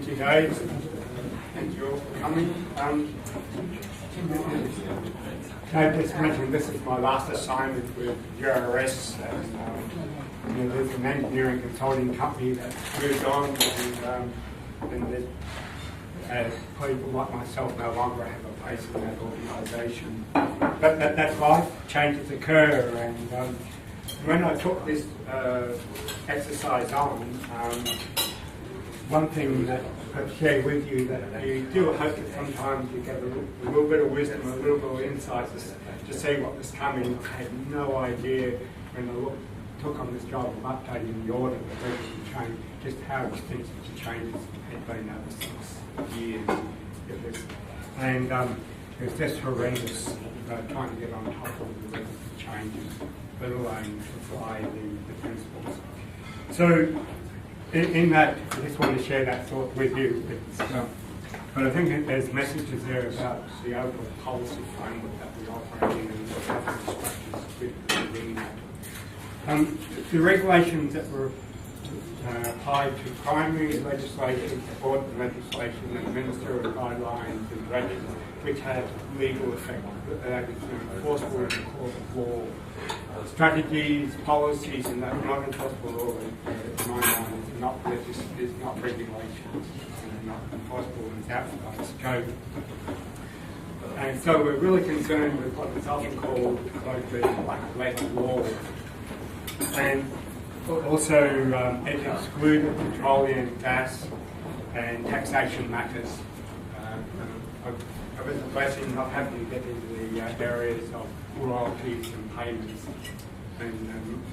Thank you, Dave. Thank you all for coming. Dave just mentioned this is my last assignment with Aares. There's an engineering consulting company that's moved on, and people like myself no longer have a place in that organisation. But that's life, changes occur, and when I took this exercise on, one thing that I'd share with you that you do hope that sometimes you get a little bit of wisdom, a little bit of insight to see what was coming. I had no idea when I took on this job of updating the audit of regulatory change, just how extensive the changes had been over 6 years. And it was just horrendous trying to get on top of the regulatory changes, let alone apply the principles. So in that, I just want to share that thought with you. But I think that there's messages there about the overall policy framework that we operate in and the governance structures within that. The regulations that were applied to primary legislation, audit legislation, and ministerial guidelines and regulations, which have legal effect, that is enforceable in the court of law. Strategies, policies, and that are not enforceable law, in my mind, is not regulations, and not enforceable and it's outside scope. And so we're really concerned with what is often called colloquially black letter law. And also it excluded petroleum, gas, and taxation matters. I was a blessing not having to get into the areas of royalties and payments and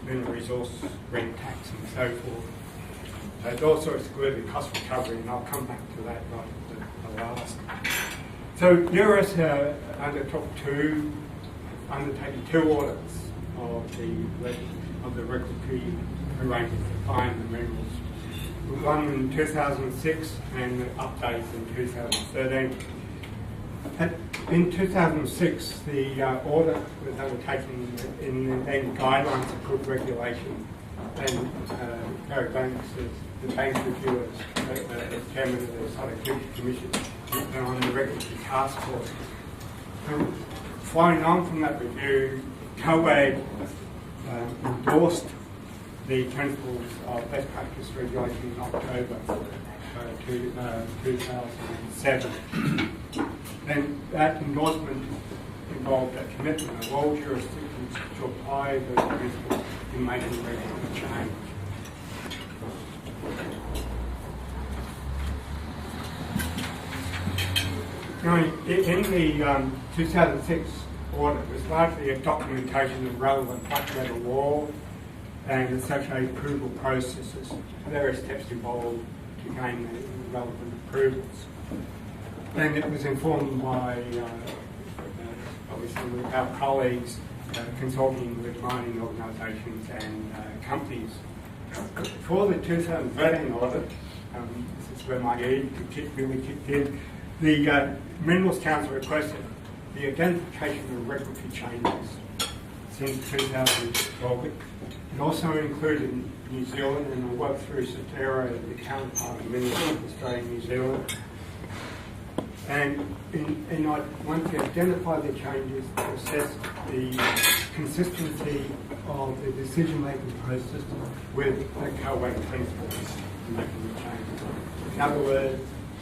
mineral resource rent tax and so forth. It also excluded cost recovery, and I'll come back to that right at the last. So Aares undertaken 2 audits of the regulatory arrangements applying the minerals. One in 2006 and the updates in 2013. In 2006, the audit was undertaken in the then guidelines approved regulation, and Gary Banks, the bank reviewer, as chairman of the Scientific Commission, on the regulatory task force. Flowing on from that review, COAG endorsed the principles of best practice regulation in October 2007. And that endorsement involved a commitment of all jurisdictions to apply those principles in making regulatory change. In the 2006 audit, it was largely a documentation of relevant black letter law and associated approval processes, various steps involved to gain the relevant approvals. And it was informed by, obviously, with our colleagues consulting with mining organisations and companies. For the 2013 audit, this is where my aid really kicked in, the Minerals Council requested the identification of regulatory changes since 2012. It also included New Zealand, and we'll work through Cetera, the counterpart of Minerals of Australia and New Zealand. And I want to identify the changes to assess the consistency of the decision-making process with the COAG principles in making the changes. In other words,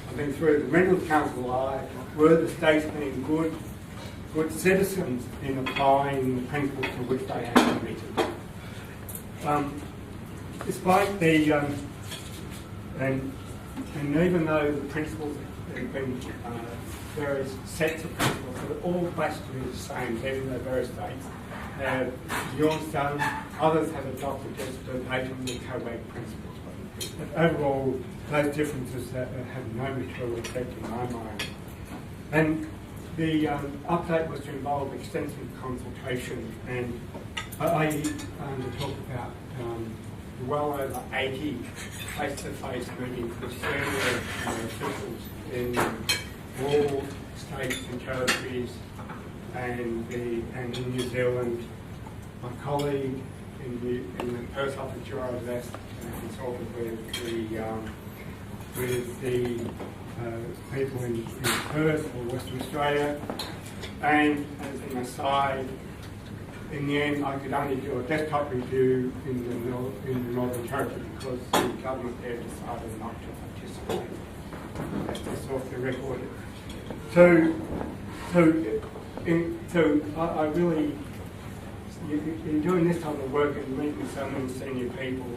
I've been through the Minerals Council eye, were the states being good citizens in applying the principles to which they have committed. Despite the, and even though the principles have been various sets of principles that are all basically the same, even though various states have yours done, others have adopted just verbatim the COAG principles. But overall, those differences have no material effect in my mind. And the update was to involve extensive consultation, and I talk about well over 80 face-to-face meetings with senior officials in all states and territories and in New Zealand. My colleague in the Perth office where I was asked consulted with with the people in Perth or Western Australia, and as an aside, in the end I could only do a desktop review in the Northern Territory because the government there decided not to participate. That's off the record. So I really, in doing this type of work and meeting so many senior people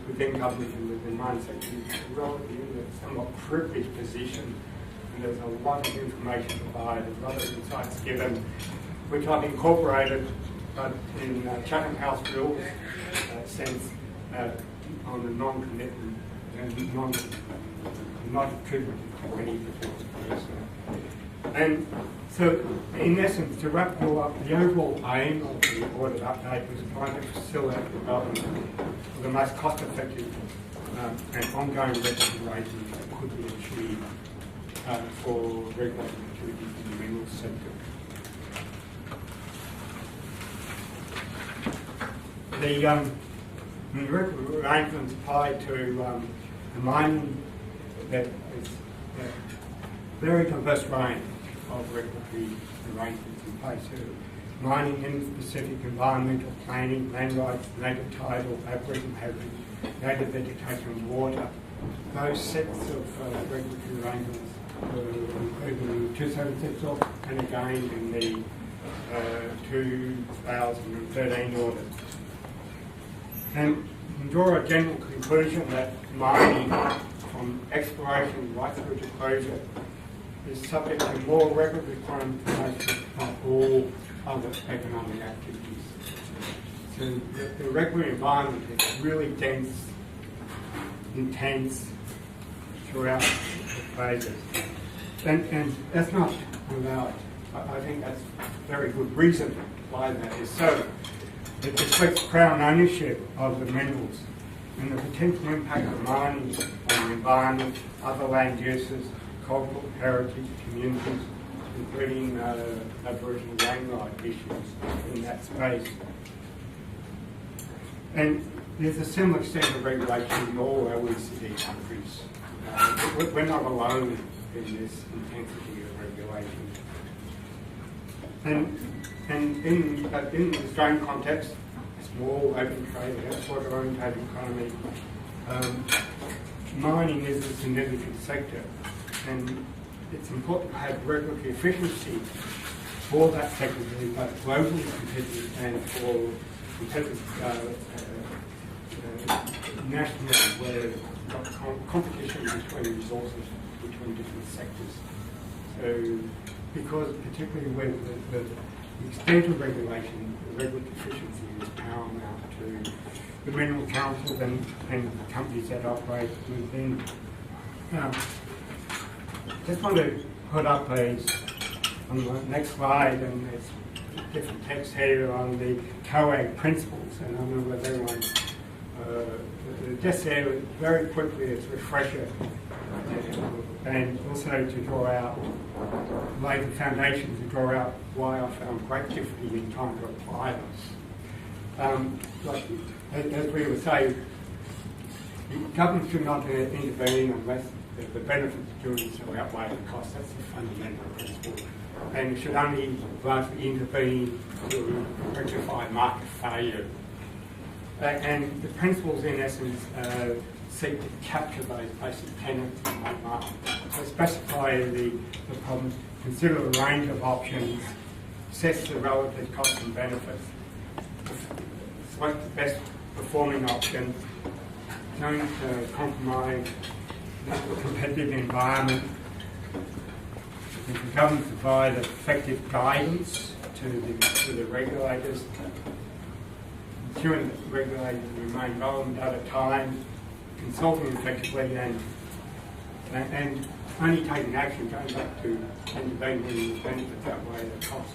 within government and within mindset, you're relatively in a somewhat privileged position, and there's a lot of information provided, a lot of insights given, which I've incorporated in Chatham House rules sense on the non-commitment and not attributed to any particular person. And so, in essence, to wrap it all up, the overall aim of the audit update was trying to facilitate development of the most cost-effective and ongoing regulatory arrangements that could be achieved for regulatory activities in the minerals sector. The regulatory arrangements apply to the mining that is a very diverse range of regulatory arrangements in place. So mining in specific environmental planning, land rights, native title, Aboriginal heritage, native vegetation and water. Those sets of regulatory arrangements included in the 2006 audit and again in the 2013 audit. And you can draw a general conclusion that mining, from exploration right through to closure, is subject to more regulatory requirements than all other economic activities. So the regulatory environment is really dense, intense throughout the phases. And that's not without, I think that's very good reason why that is so. It reflects Crown ownership of the minerals and the potential impact of mining on the environment, other land uses, cultural heritage communities, including Aboriginal land right issues in that space. And there's a similar extent of regulation in all OECD countries. We're not alone in this intensity of regulation. And in the Australian context, a small open trade, export-oriented economy, mining is a significant sector, and it's important to have regulatory efficiency for that sector to be both globally competitive and for competitive nationally, where you've got competition between resources between different sectors. So, because particularly with the extent of regulation, the regulatory efficiency is paramount to the mineral councils and the companies that operate within. Just want to put up on the next slide, and there's different text here on the COAG principles, and I don't know whether everyone just there very quickly as a refresher, and also to draw out, lay the foundation to draw out why I found great difficulty in trying to apply this. As we would say, government should not intervene unless the benefits of doing so outweigh the costs. That's the fundamental principle. And it should only largely intervene to rectify market failure. And the principles, in essence, seek to capture those basic tenets in that market. So specify the problems, consider the range of options, assess the relative costs and benefits, select the best performing option, don't compromise the competitive environment. And the government provide effective guidance to the regulators, ensuring that the regulators remain relevant at a time, consulting effectively and only taking action going back to intervening when the benefits outweigh the cost.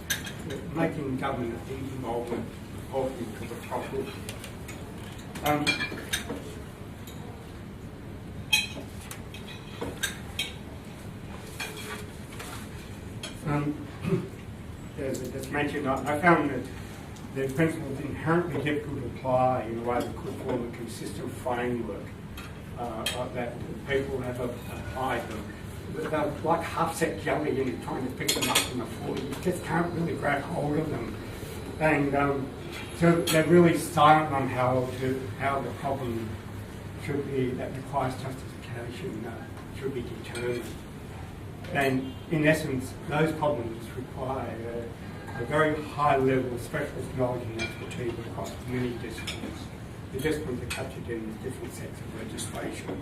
Making government involvement important to the profit. As I just mentioned, I found that the principle is inherently difficult to apply in a way that could form a consistent framework that people have applied them. They're like half-set jelly and you're trying to pick them up from the floor. You just can't really grab hold of them. And so they're really silent on how the problem should be, that requires justification, should be determined. And in essence, those problems require a very high level of specialist knowledge and expertise across many disciplines. The disciplines are captured in different sets of legislation.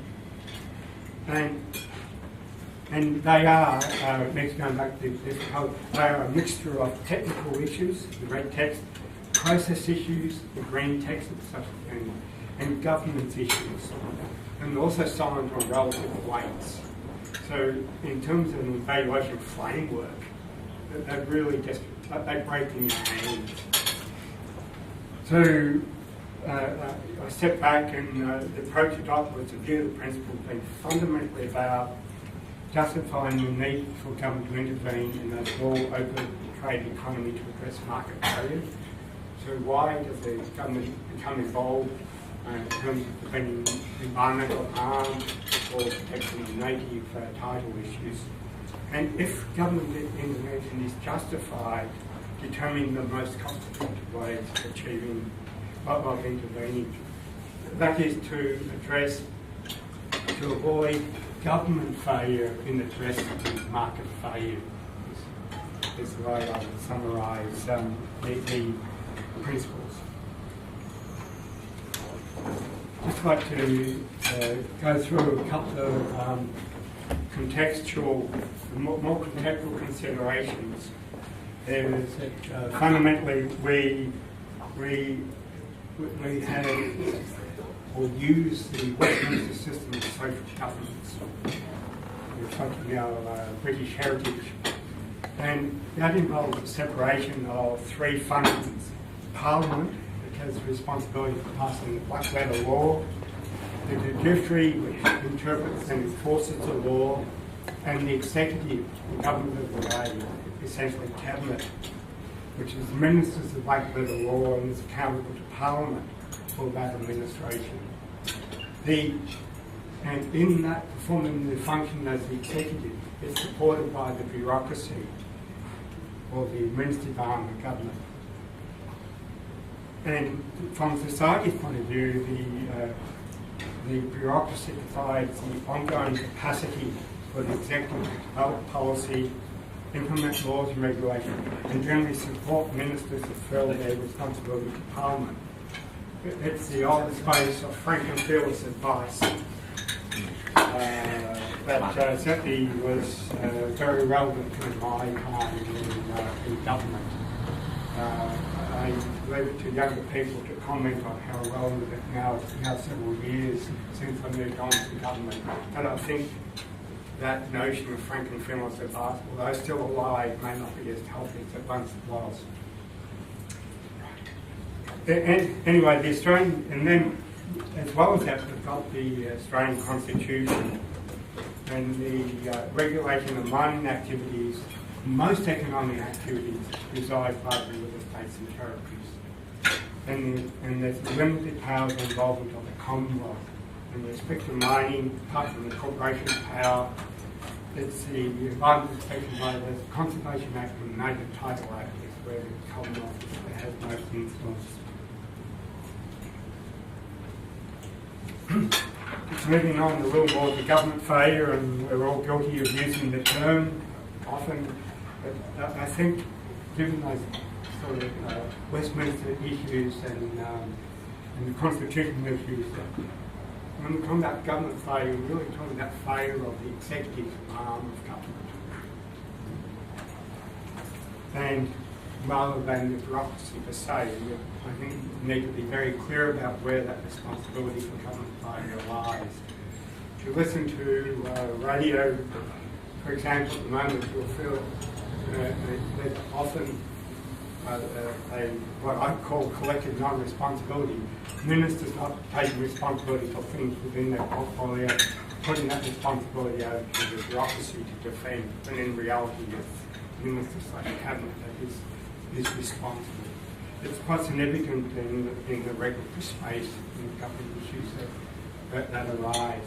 And they are, next going back to this, they are a mixture of technical issues, the red text, process issues, the green text, and governance issues, and also silent on relative weights. So in terms of an evaluation framework, they really just, they break in your hands. So I stepped back and the approach adopted was to view the principle being fundamentally about justifying the need for government to intervene in a small open trade economy to address market barriers. So why does the government become involved in terms of preventing environmental harm or protection of native title issues? And if government intervention is justified, determining the most cost-effective ways of achieving, of intervening. That is to avoid government failure in addressing market failure. Is the way I would summarise the principles. Just like to go through a couple of contextual, more contextual considerations. There is that fundamentally we have or use the Westminster system of social governance. We're talking our British heritage. And that involves the separation of three functions. Parliament, which has the responsibility for passing the black letter law, the judiciary, which interprets and enforces the law, and the executive, the government of the day, essentially cabinet, which is ministers of black letter law and is accountable to Parliament for that administration. And in that performing the function as the executive, it's supported by the bureaucracy or the administrative arm of government. And from society's point of view, the bureaucracy provides the ongoing capacity for the executive to develop policy, implement laws and regulations, and generally support ministers to fulfil their responsibility to Parliament. It's the old space of Frankenfield's advice that certainly was very relevant to my time in government. I leave it to younger people to comment on how relevant it now is now several years since I moved on to government. And I think that notion of Frankenfield's advice, although still alive, may not be as healthy as it once was. Anyway, the Australian, and then as well as that, we've got the Australian Constitution and the regulation of mining activities. Most economic activities reside largely with the states and territories. And there's limited powers and involvement of the Commonwealth. In respect to mining, apart from the corporation's power, it's the Environmental Protection Law, the Conservation Act and the Native Title Act is where the Commonwealth has most influence. It's moving on a little more to government failure, and we're all guilty of using the term often. But I think, given those sort of Westminster issues and the constitutional issues, when we're talking about government failure, we're really talking about failure of the executive arm of government. And rather than the bureaucracy per se, I think we need to be very clear about where that responsibility for government failure lies. If you listen to radio, for example, at the moment, you'll feel there's often what I call collective non-responsibility. Ministers not taking responsibility for things within their portfolio, putting that responsibility over to the bureaucracy to defend, when in reality it's ministers like the cabinet that is responsible. It's quite significant in the regulatory space in government issues that arise.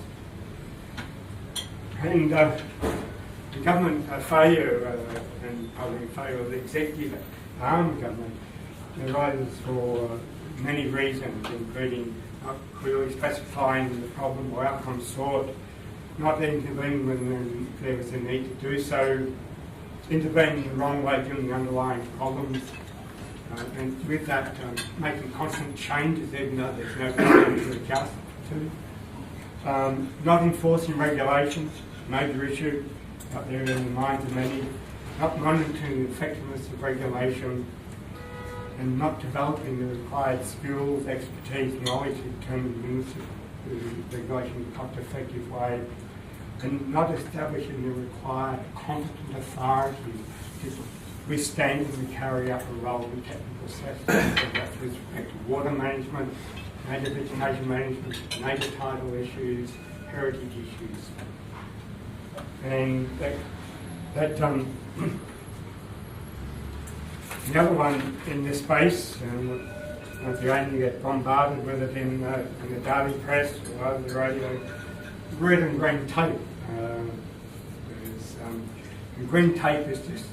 And the government failure and probably failure of the executive arm of government arises for many reasons, including not clearly specifying the problem or outcome sought, not intervening when there was a need to do so, intervening the wrong way given the underlying problems, and with that making constant changes even though there's no time to adjust to. Not enforcing regulations, major issue out there in the minds of many, not monitoring the effectiveness of regulation, and not developing the required skills, expertise, knowledge to determine the regulation in a cost-effective way, and not establishing the required competent authority to withstand and carry out a role in technical assessment, so that's with respect to water management, native vegetation management, native title issues, heritage issues. And the other one in this space, once again you get bombarded with it in the daily press or over the radio, red and green tape. And green tape is just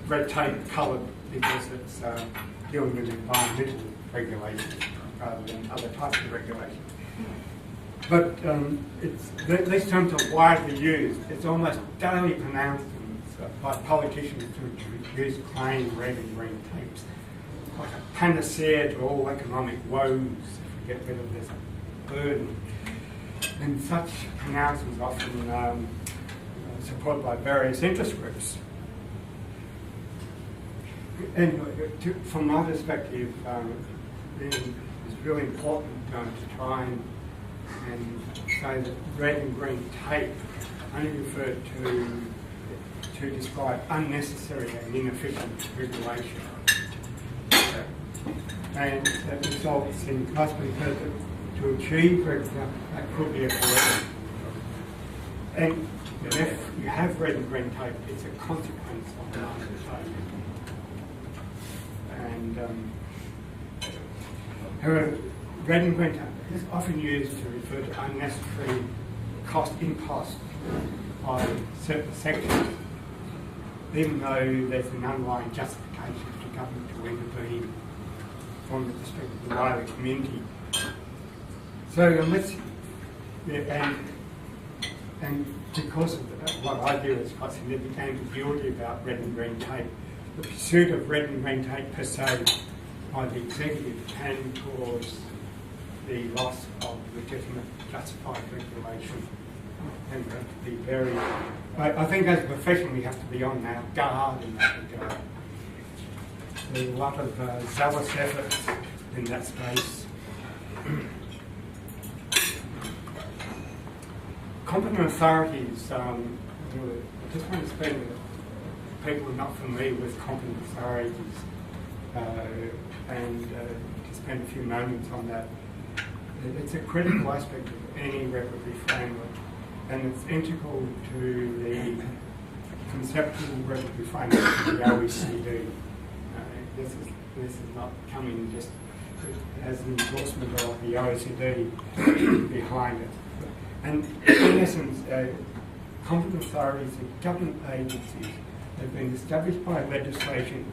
red tape coloured because it's dealing with environmental regulations rather than other types of regulations. But these terms are widely used. It's almost daily pronounced by politicians to use plain red and green tapes. Like a panacea to all economic woes if we get rid of this burden. And such pronouncements often supported by various interest groups. And from my perspective, it's really important to try and say that red and green tape only refer to describe unnecessary and inefficient regulation. And that results in costly effort to achieve regulation that could be avoided. And if you have red and green tape, it's a consequence of the tape. And however, red and green tape is often used to refer to unnecessary cost impost by certain sections, even though there's an underlying justification for government to intervene from the perspective of the wider community. So unless, and because of what I do is quite significant ambiguity about red and green tape, the pursuit of red and green tape per se by the executive can cause the loss of legitimate justified regulation. And we have to be very, I think as a profession we have to be on our guard in that regard. There's a lot of zealous efforts in that space. Competent authorities, I just want to spend, people who are not familiar with competent authorities, and to spend a few moments on that. It's a critical aspect of any regulatory framework, and it's integral to the conceptual regulatory framework of the OECD. This is not coming just as an endorsement of the OECD behind it. And in essence, competent authorities and government agencies have been established by legislation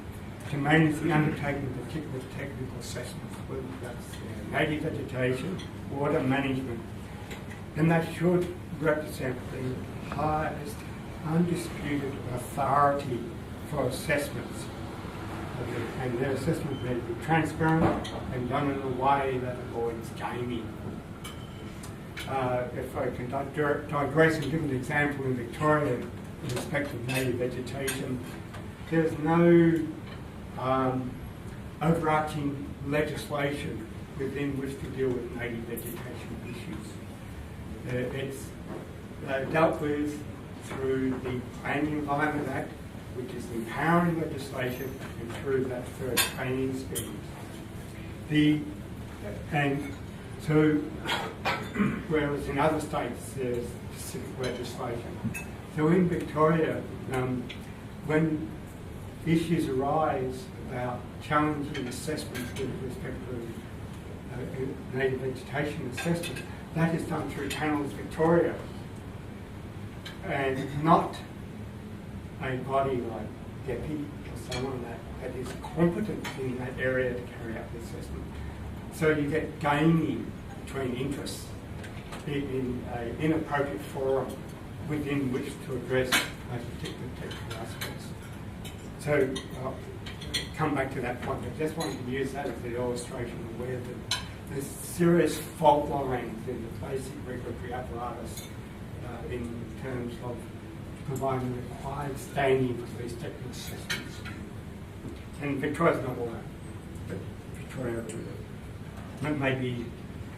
to manage the undertaking of particular technical assessments, whether that's native vegetation, water management, and they should represent the highest undisputed authority for assessments. And their assessments may be transparent and done in a way that avoids gaming. If I can digress and give an example in Victoria in respect of native vegetation, there's no overarching legislation within which to deal with native vegetation issues. It's dealt with through the Planning Environment Act, which is empowering legislation, and through that third planning scheme. So, whereas in other states there's specific legislation. So in Victoria, when issues arise about challenging assessments with respect to native vegetation assessment, that is done through Panels Victoria, and not a body like Jeffery or someone that is competent in that area to carry out the assessment. So you get gaming between interests in an inappropriate forum within which to address those particular technical aspects. So I'll come back to that point, but just wanted to use that as the illustration of where there's serious fault lines in the basic regulatory apparatus in terms of providing the required standing for these technical assessments. And Victoria's not all that, but Victoria may be,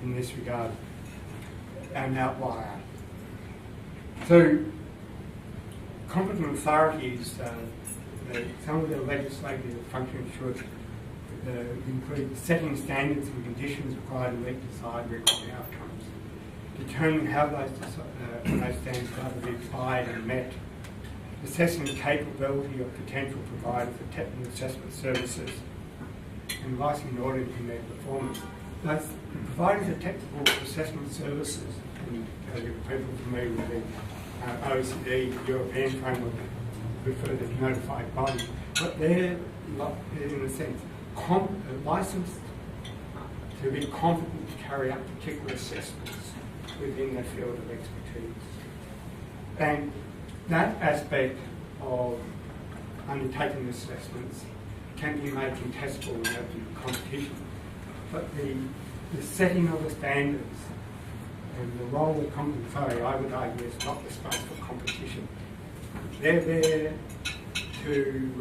in this regard, an outlier. So, competent authorities, some of their legislative functions should include setting standards and conditions required to meet desired regulatory outcomes, determining how those standards are to be applied and met, assessing the capability of potential providers of technical assessment services, and licensing and auditing their performance. Those providers of technical assessment services, and people familiar with the OECD European framework refer to notified bodies, but they're, in a sense, licensed to be competent to carry out particular assessments within their field of expertise. And that aspect of undertaking assessments can be made contestable in open competition. But the setting of the standards and the role of competent authority, I would argue, is not the space for competition. They're there to,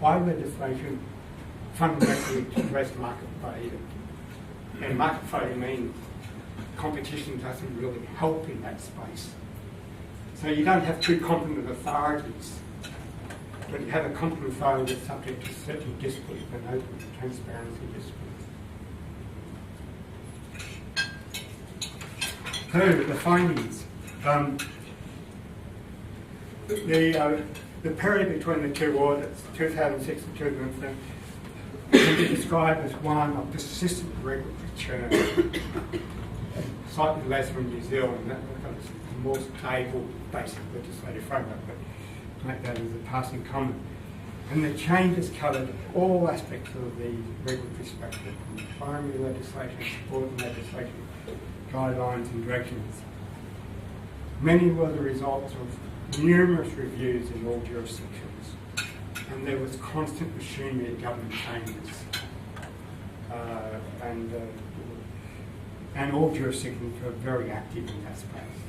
by legislation, fundamentally to address market failure. And market failure means competition doesn't really help in that space. So you don't have two competent authorities, but you have a competent authority that's subject to certain disciplines and open transparency disciplines. So the findings. The period between the two audits, 2006 and 2007, can be described as one of persistent regulatory churn. Slightly less from New Zealand, that becomes a more stable basic legislative framework, but make that as a passing comment. And the changes covered all aspects of the regulatory spectrum, from primary legislation, supporting legislation, guidelines and directions. Many were the results of numerous reviews in all jurisdictions, and there was constant machinery of government changes. And all jurisdictions were very active in that space.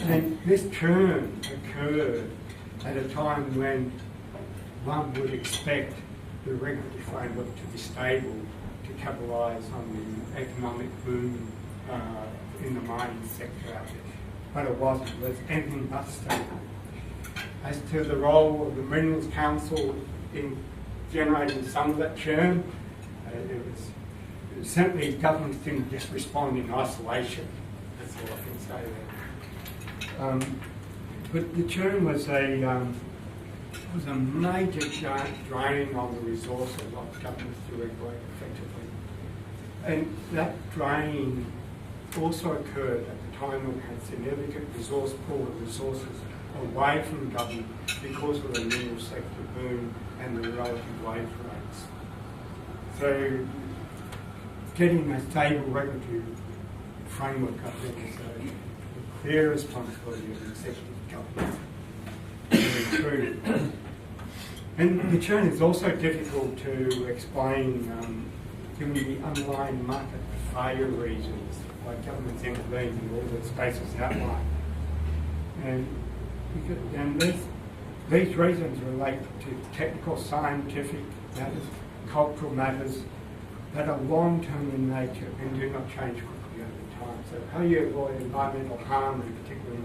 And this churn occurred at a time when one would expect the regulatory framework to be stable, to capitalise on the economic boom in the mining sector out there. But it wasn't. It was anything but stable. As to the role of the Minerals Council in generating some of that churn, certainly governments didn't just respond in isolation. That's all I can say there. But the churn was a major drain on the resources of governments to regulate effectively. And that drain also occurred at the time when we had significant resource pool of resources away from government because of the mineral sector boom and the relative wage rates. So getting a stable regulatory framework up there is a clear responsibility of the executive government to improve. And the churn is also difficult to explain given the underlying market failure reasons why governments intervene in all the spaces outlined. And these reasons relate to technical, scientific matters, cultural matters that are long-term in nature and do not change quickly over time. So how you avoid environmental harm, in particular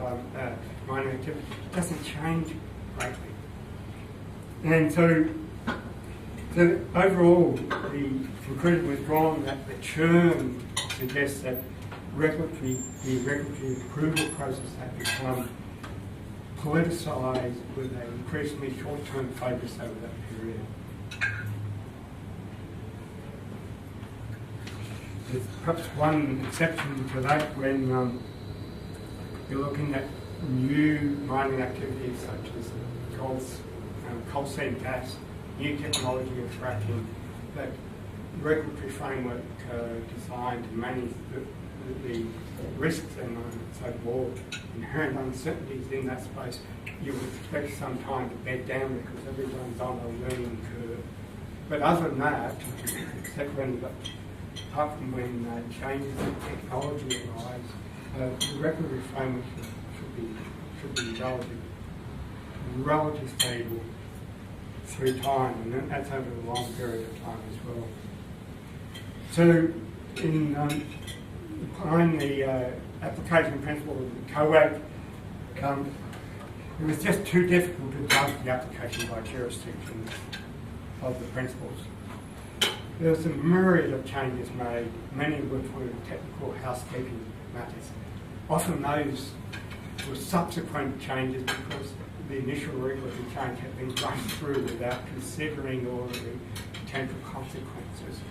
mining activity, doesn't change greatly. And so overall, the conclusion was drawn that the churn suggests that the regulatory approval process had become politicised with an increasingly short-term focus over that period. there's perhaps one exception to that when you're looking at new mining activities such as coal seam gas, new technology of fracking, that regulatory framework designed to manage the risks and so more inherent uncertainties in that space. You would expect some time to bed down because everyone's on a learning curve. But other than that, except apart from when changes in technology arise, the regulatory framework should be relatively stable through time, and that's over a long period of time as well. So, in applying the application principle of the COAG, it was just too difficult to judge the application by jurisdictions of the principles. There was a myriad of changes made, many of which were technical housekeeping matters. Often those were subsequent changes because the initial regulatory change had been run through without considering all of the potential consequences.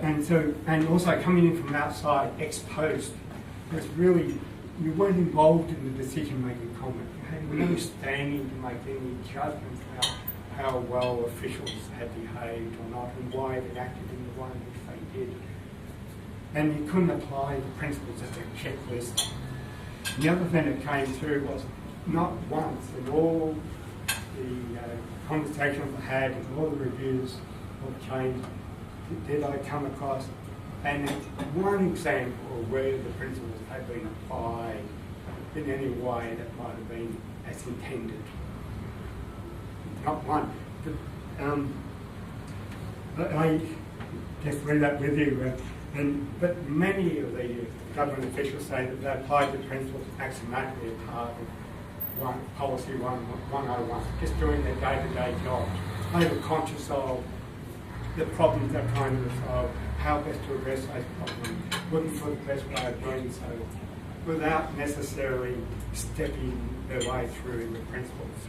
And also coming in from outside, ex post, was really, you weren't involved in the decision-making comment. You had no standing to make any judgments about how well officials had behaved or not and why they acted in the way in which they did. And you couldn't apply the principles as a checklist. And the other thing that came through was not once in all the conversations I had and all the reviews of change did I come across one example where the principles had been applied in any way that might have been as intended. Not one. But I just read that with you. But many of the government officials say that they applied the principles axiomatically as part of policy 101, just doing their day-to-day jobs. They were conscious of the problems they're trying to resolve, how best to address those problems, looking for the best way of doing so, without necessarily stepping their way through the principles.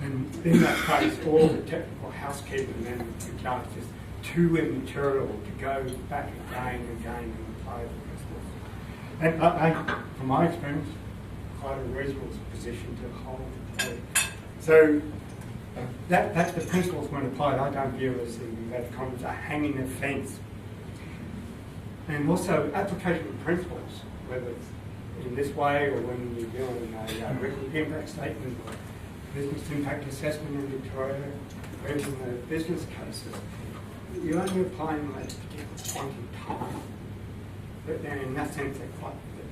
And in that case, all the technical housekeeping then becomes just too immaterial to go back again and again and apply the principles. And I, from my experience, quite a reasonable position to hold. So that the principles when applied, I don't view as a hanging offence. And also application of principles, whether it's in this way or when you're doing a regulatory impact statement or business impact assessment in Victoria, or even the business cases, you're only applying them at a particular point in time. But then in that sense,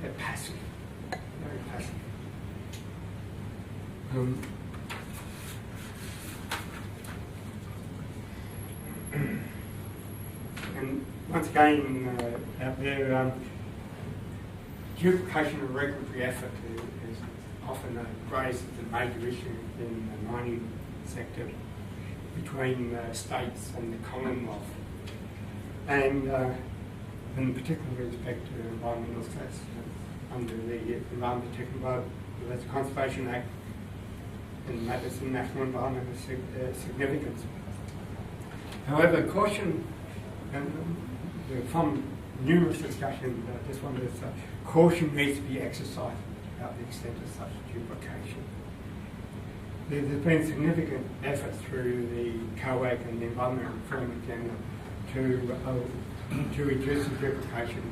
they're passive, very passive. And once again, out there, duplication of regulatory effort is often raised as a major issue in the mining sector between states and the Commonwealth, and in particular with respect to environmental states under the Environment Protection Board, the Conservation Act, and matters of national environmental significance. However, caution, and from numerous discussions, I just wanted to say, caution needs to be exercised about the extent of such duplication. There's been significant effort through the COAG and the Environmental Reform Agenda to reduce the duplication,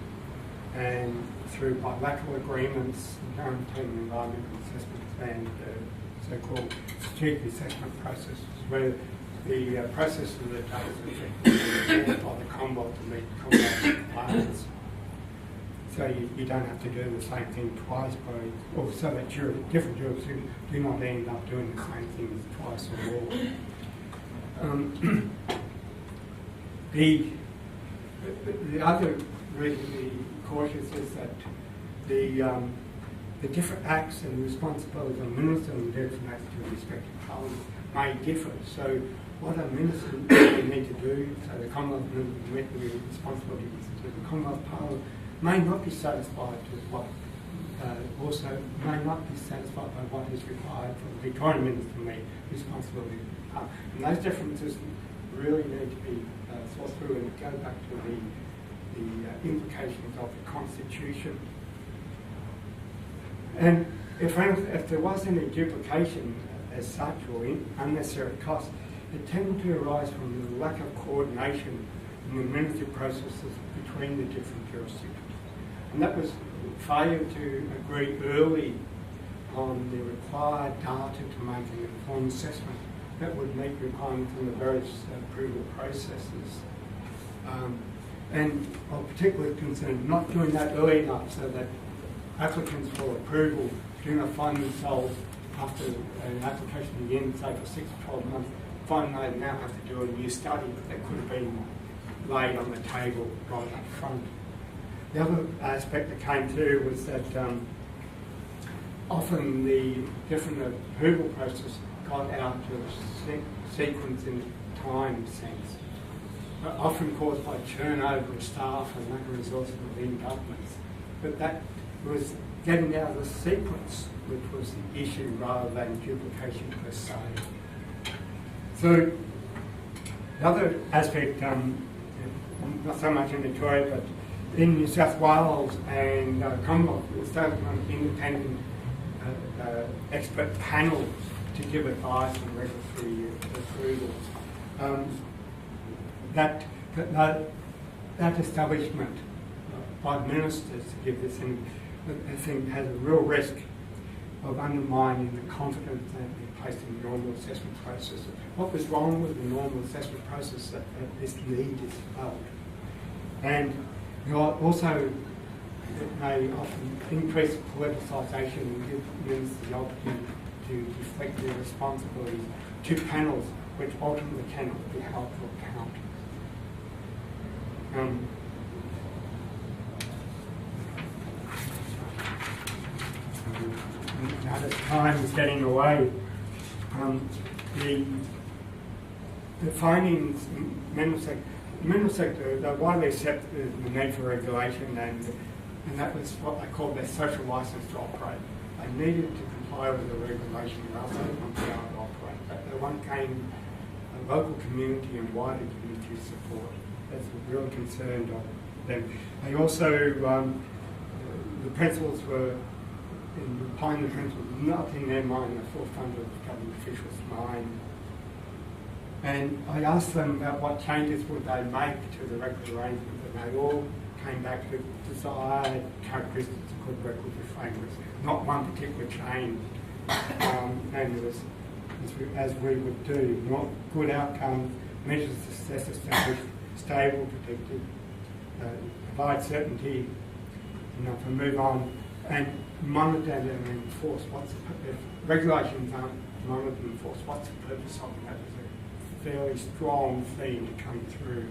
and through bilateral agreements, guaranteeing environmental assessments and so-called strategic assessment processes, where the process of the data is enforced by the Commonwealth to meet Commonwealth requirements. So you don't have to do the same thing twice, or so that different jurisdictions do not end up doing the same thing twice or more. The other reason to be cautious is that the different acts and responsibilities of ministers and different acts to respective parliaments may differ. So what a minister need to do, so the Commonwealth with the responsibilities to the Commonwealth Parliament, may not be satisfied with what, also may not be satisfied by what is required for the Victorian Minister to meet responsibility. And those differences really need to be thought through and go back to the implications of the Constitution. And if there was any duplication as such or unnecessary costs, it tended to arise from the lack of coordination in the administrative processes between the different jurisdictions. And that was failure to agree early on the required data to make an informed assessment that would meet requirements in the various approval processes. And of particular concern, not doing that early enough so that applicants for approval do not find themselves after an application begins, say for 6 to 12 months, find they now have to do a new study that could have been laid on the table right up front. The other aspect that came through was that often the different approval process got out of sequence in time sense, often caused by turnover of staff and lack of resources within governments. But that was getting out of the sequence, which was the issue, rather than duplication per se. So the other aspect, not so much in Victoria, but in New South Wales and Commonwealth, we started on independent expert panels to give advice on regulatory approvals. That establishment by ministers to give this in, I think, has a real risk of undermining the confidence that we place in the normal assessment process. What was wrong with the normal assessment process that this need is felt? And also, it may often increase politicization and give ministers the opportunity to deflect their responsibilities to panels which ultimately cannot be held to account. Now that time is getting away, the findings in mineral sector, they're widely accepted the need for regulation, and that was what they called their social license to operate. They needed to comply with the regulation rather than be able to operate. But they won't gain a local community and wider community support. That's a real concern of them. They also, the principles were, in applying the principles, not in their mind, the forefront of government officials' mind. And I asked them about what changes would they make to the regulatory arrangement, and they all came back to desired characteristics of good regulatory frameworks, not one particular change. And it was, as we would do, not good outcomes, measures of success established, stable, predicted, provide certainty, enough to move on, and monitor and enforce what's the if regulations aren't monitored and enforced, what's the purpose of them? That was a fairly strong theme to come through.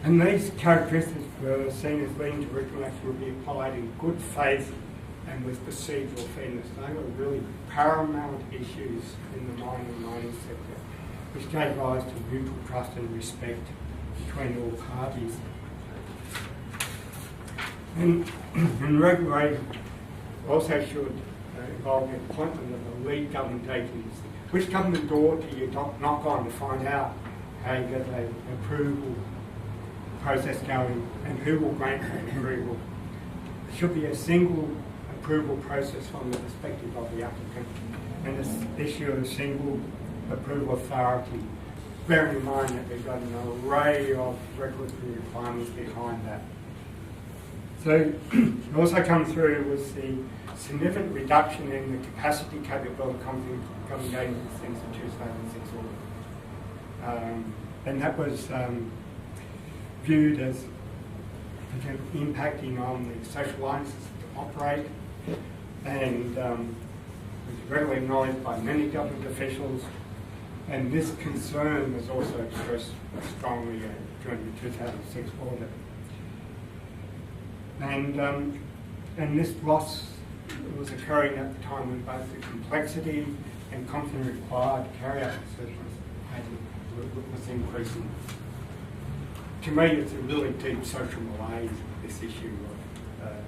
And these characteristics were seen as leading to regulation would be applied in good faith and with procedural fairness. They were really paramount issues in the mining sector, which gave rise to mutual trust and respect between all parties. And regulation also should involve the appointment of a lead government agency. Which government door do you knock on to find out how you get an approval process going and who will grant that approval? There should be a single approval process from the perspective of the applicant and this issue of a single approval authority. Bearing in mind that we've got an array of regulatory requirements behind that. So it also come through was the significant reduction in the capacity capability of government agencies since the 2006 audit. And that was viewed as impacting on the social licenses to operate, and was readily acknowledged by many government officials. And this concern was also expressed strongly during the 2006 audit. And this loss was occurring at the time when both the complexity and confidence required to carry out assessments was increasing. To me, it's a really deep social malaise, this issue of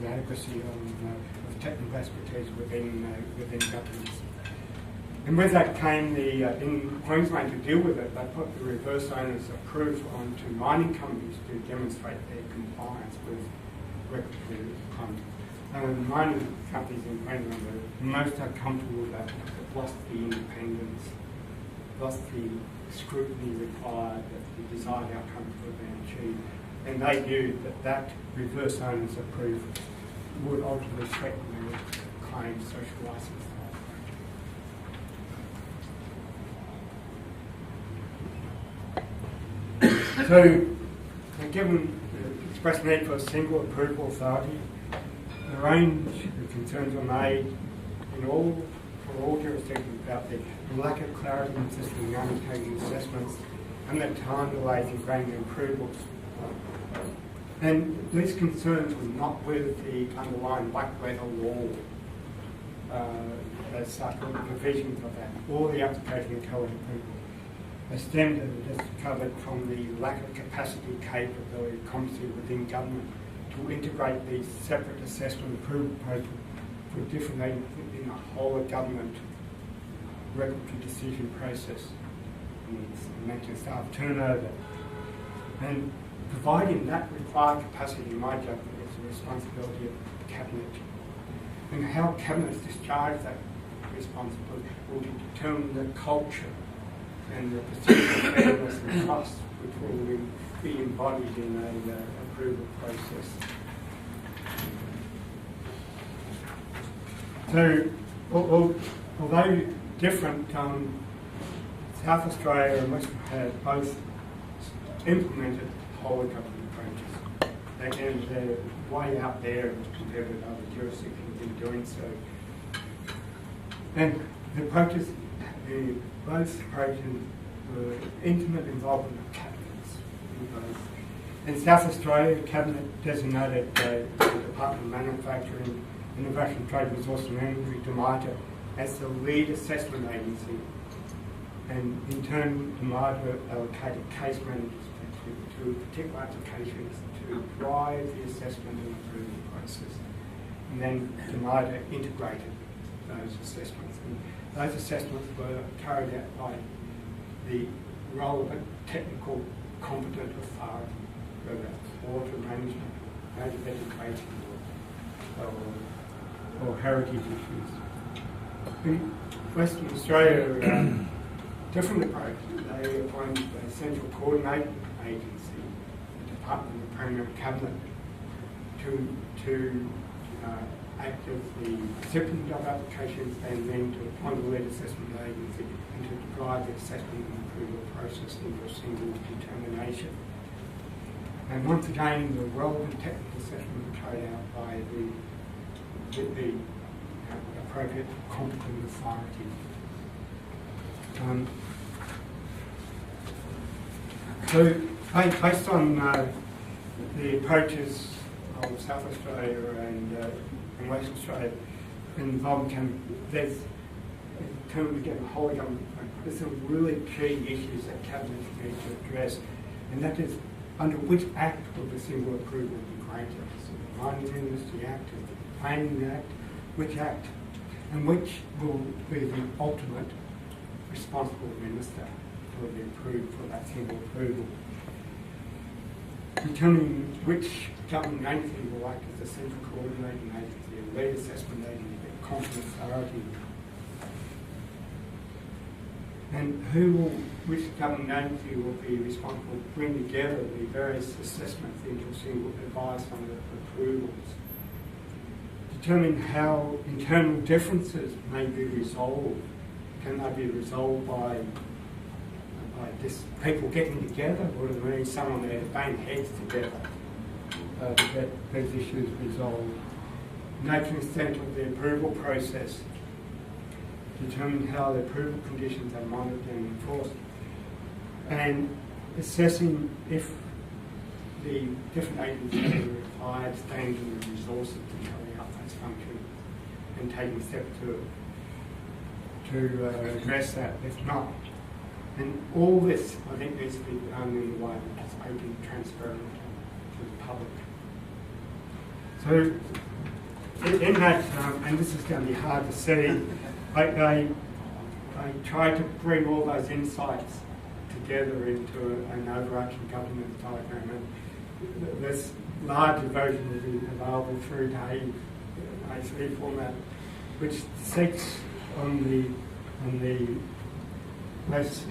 the adequacy of technical expertise within governments. And with that came in Queensland to deal with it, they put the reverse owners approved onto mining companies to demonstrate their compliance with regulatory requirements. And mining companies in Queensland are most uncomfortable with that. They've lost the independence, lost the scrutiny required, that the desired outcomes were being achieved. And they knew that reverse owners approved would ultimately threaten their claimed social licence. So, given the express need for a single approval authority, the range of concerns are made for all jurisdictions about the lack of clarity in assisting undertaking assessments and the time delays in granting approvals. And these concerns were not with the underlying black letter law, as such, or the provisions of that, or the application of COAG approval. They stemmed, as covered, from the lack of capacity, capability, competency within government to integrate these separate assessment approval proposals for different agencies in the whole of government regulatory decision process. And it's mentioned staff turnover. And providing that required capacity, in my judgment, is the responsibility of the Cabinet. And how Cabinets discharge that responsibility will determine the culture and the procedural fairness and trust which will be embodied in an approval process. So, although different, South Australia and Western have both implemented whole of government approaches. And they're way out there compared with other jurisdictions in doing so. And the approaches, both approaches were intimate involvement of cabinets. In South Australia, the Cabinet designated the Department of Manufacturing, Innovation, Trade, Resource and Energy, DMITA, as the lead assessment agency. And in turn, DMITA allocated case managers to particular applications to drive the assessment and approval process. And then DMITA integrated those assessments. And those assessments were carried out by the relevant technical competent authority, whether it's water management, major education, or heritage issues. In Western Australia, different approach. They appointed a central coordinating agency, the Department of Premier Cabinet, to act as the recipient of applications and then to appoint a lead assessment agency and to drive the assessment and approval process into a single determination. And once again, the relevant technical assessment was carried out by the appropriate competent authority. So, based on the approaches of South Australia and Western Australia involving there's in terms of getting whole government, there's some really key issues that cabinets need to address, and that is under which act will the single approval be granted? Is it the Mining Industry Act, is it the Planning Act, which act, and which will be the ultimate responsible minister for the approved for that single approval. Determining which government agency will act as a central coordinating agency, a lead assessment agency, a competent authority. And which government agency will be responsible to bring together the various assessments into a single advice on the approvals. Determine how internal differences may be resolved. Can they be resolved by just people getting together, or do we need someone there to bang heads together to get these issues resolved? Nature and extent of the approval process. Determine how the approval conditions are monitored and enforced. And assessing if the different agencies have the required standing and resources to carry out those functions, and taking steps to address that if not. And all this, I think, needs to be done in a way that is open and transparent to the public. So, in that, and this is going to be hard to see, I tried to bring all those insights together into an overarching governance diagram, and this larger version will be available through Dave A3 format, which sets on the left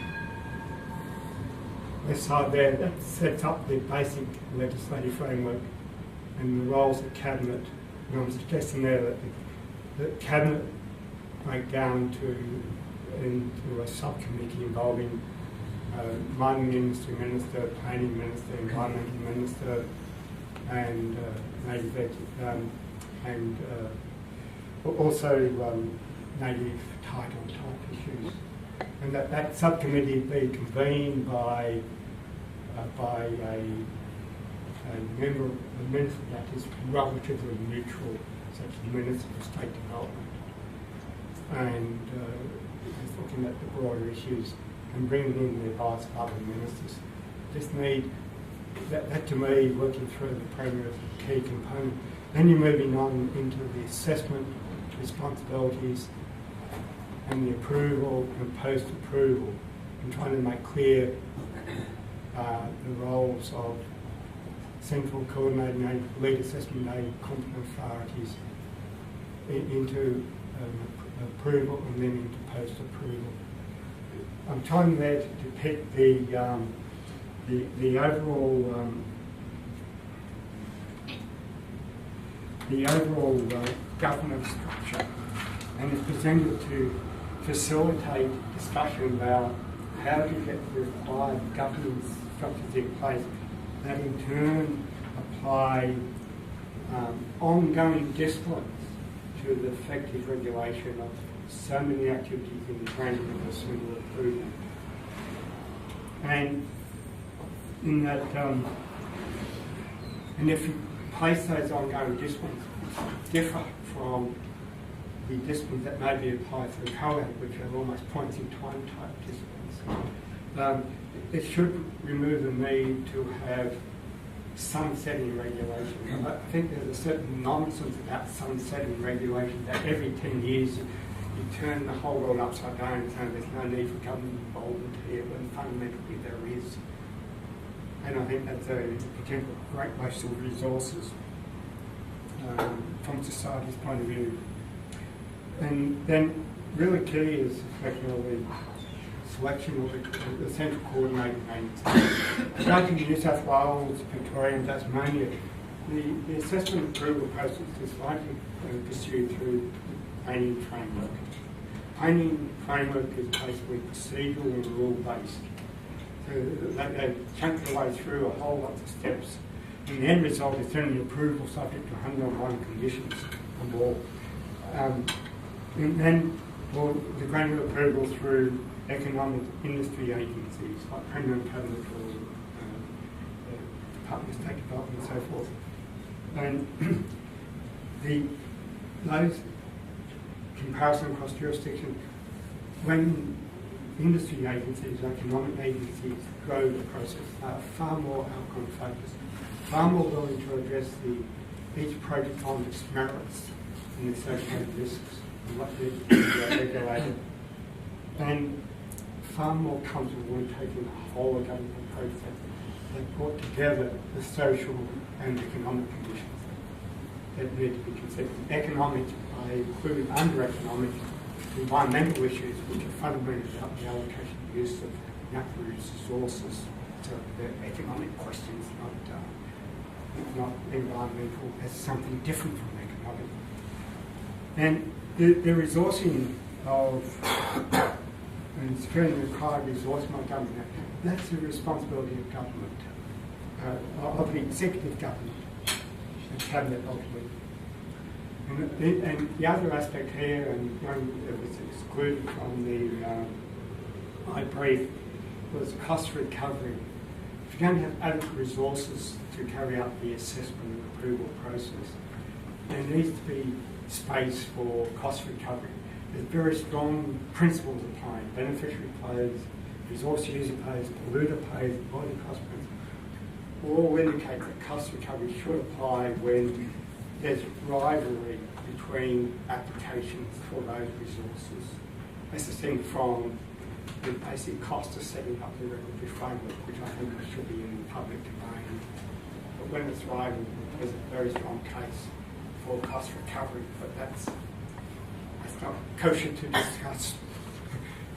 side there, that sets up the basic legislative framework and the roles of Cabinet. And I'm suggesting there that the Cabinet break down into a subcommittee involving Mining Industry Minister, Planning Minister, Environmental Minister, and and also native title type issues. And that subcommittee be convened by a member of the minister that is relatively neutral, such as the Minister for State Development, and is looking at the broader issues and bringing in the advice of other ministers. Just need that to me, working through the Premier is a key component. Then you're moving on into the assessment responsibilities and the approval and post-approval, and trying to make clear the roles of central coordinating aid, lead assessment aid, competent authorities into approval and then into post-approval. I'm trying there to depict the overall governance structure, and it's presented to facilitate discussion about how to get the required governance structures in place that in turn apply ongoing disciplines to the effective regulation of so many activities in the granting of a single approval. And in that, and if you place those ongoing disciplines, differ from the disciplines that may be applied through COAG, which are almost points in time type disciplines. It should remove the need to have sunsetting regulation. I think there's a certain nonsense about sunsetting regulation that every 10 years you turn the whole world upside down and say there's no need for government involvement here, when fundamentally there is. And I think that's a potential great waste of resources from society's point of view. And then really key is the selection of the central coordinating agency. Starting in New South Wales, Victoria and Tasmania, the assessment approval process is likely pursued through the planning framework. Planning framework is basically procedural and rule-based. So they chunk their way through a whole lot of steps. And the end result is then the approval subject to 101 conditions or more. And then the granting of approval through economic industry agencies like Premier and Cabinet or Department of State Development and so forth. And those comparison across jurisdiction, when industry agencies, economic agencies grow the process, are far more outcome focused, far more willing to address each project on its merits and the associated risks and what they're regulated, and far more comfortable in taking the whole of government approach that brought together the social and economic conditions that need to be considered. Economic, I include under economic, environmental issues, which are fundamentally about the allocation and use of natural resources. So they're economic questions, not environmental, as something different from economic. And the resourcing of and securing the required resource by government, that's the responsibility of government, of the executive government, and cabinet ultimately. And the other aspect here, and one that was excluded from the my brief, was cost recovery. If you don't have adequate resources to carry out the assessment and approval process, there needs to be space for cost recovery. There's very strong principles applying. Beneficiary pays, resource user pays, polluter pays, body cost principle, all indicate that cost recovery should apply when there's rivalry between applications for those resources. assessing from the basic cost of setting up the regulatory framework, which I think should be in the public domain. But when it's writing, there's a very strong case for cost recovery, but that's not kosher to discuss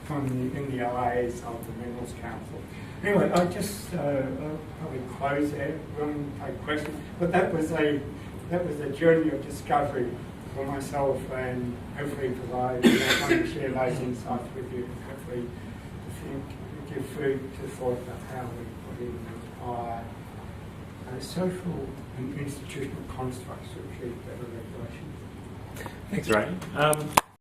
in the OAs of the Minerals Council. Anyway, I just I'll probably close there. We'll take questions. But that was a journey of discovery for myself, and hopefully provide to share those insights with you. Hopefully, I think give food to thought about how we put in our social and institutional constructs to achieve better regulation. Thanks, Ray.